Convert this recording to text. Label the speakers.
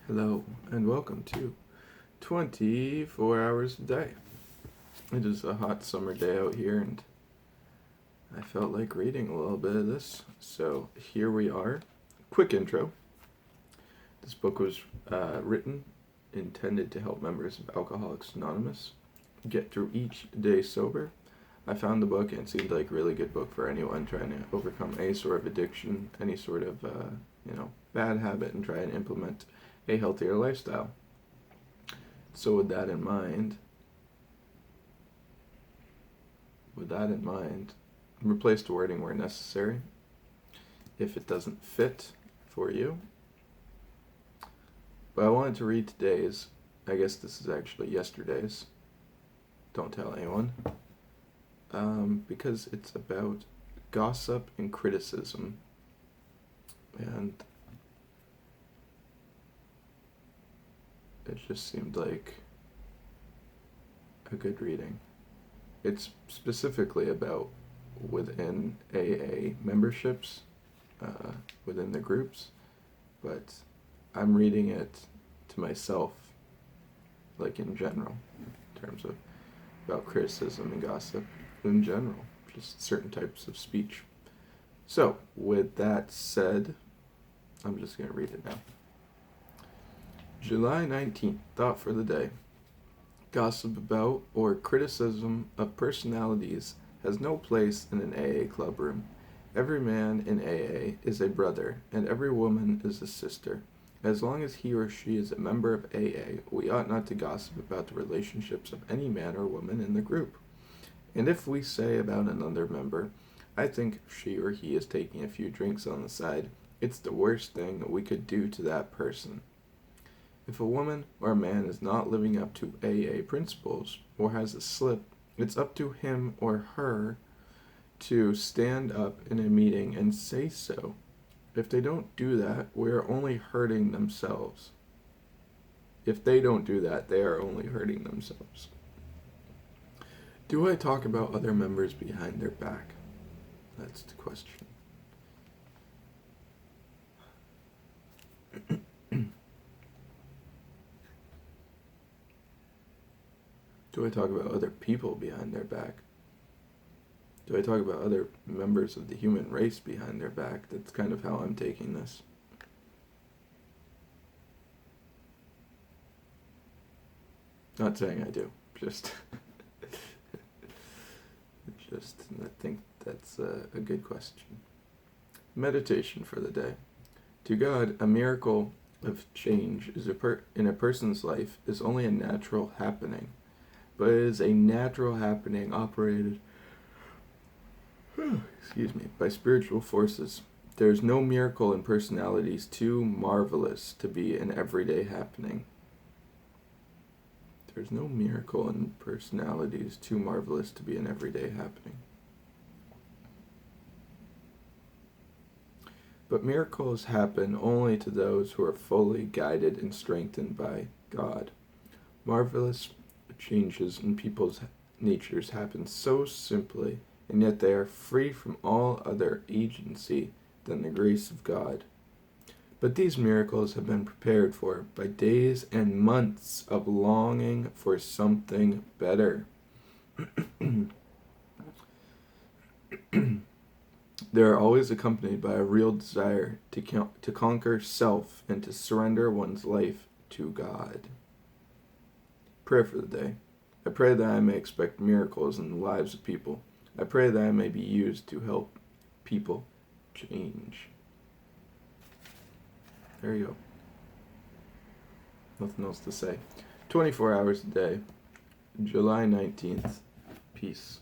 Speaker 1: Hello, and welcome to 24 Hours a Day. It is a hot summer day out here, and I felt like reading a little bit of this, so here we are. Quick intro. This book was intended to help members of Alcoholics Anonymous get through each day sober. I found the book, and it seemed like a really good book for anyone trying to overcome any sort of addiction, any sort of, bad habit, and try and implement a healthier lifestyle. So with that in mind, replace the wording where necessary if it doesn't fit for you. But I wanted to read today's, I guess this is actually yesterday's, don't tell anyone, because it's about gossip and criticism, and it just seemed like a good reading. It's specifically about within AA memberships, within the groups, but I'm reading it to myself, like in general, in terms of about criticism and gossip in general, just certain types of speech. So, with that said, I'm just going to read it now. July 19th, thought for the day. Gossip about or criticism of personalities has no place in an AA club room. Every man in AA is a brother, and every woman is a sister. As long as he or she is a member of AA, we ought not to gossip about the relationships of any man or woman in the group. And if we say about another member, I think she or he is taking a few drinks on the side, it's the worst thing we could do to that person. If a woman or a man is not living up to AA principles or has a slip, it's up to him or her to stand up in a meeting and say so. If they don't do that, we are only hurting themselves. If they don't do that, they are only hurting themselves. Do I talk about other members behind their back? That's the question. Do I talk about other people behind their back? Do I talk about other members of the human race behind their back? That's kind of how I'm taking this. Not saying I do, just I think that's a good question. Meditation for the day. To God, a miracle of change is in a person's life is only a natural happening, but it is a natural happening operated by spiritual forces. There is no miracle in personalities too marvelous to be an everyday happening. There's no miracle in personalities too marvelous to be an everyday happening. But miracles happen only to those who are fully guided and strengthened by God. Marvelous changes in people's natures happen so simply, and yet they are free from all other agency than the grace of God. But these miracles have been prepared for by days and months of longing for something better. They are always accompanied by a real desire to conquer self and to surrender one's life to God. Prayer for the day. I pray that I may expect miracles in the lives of people. I pray that I may be used to help people change. There you go. Nothing else to say. 24 hours a day. July 19th. Peace.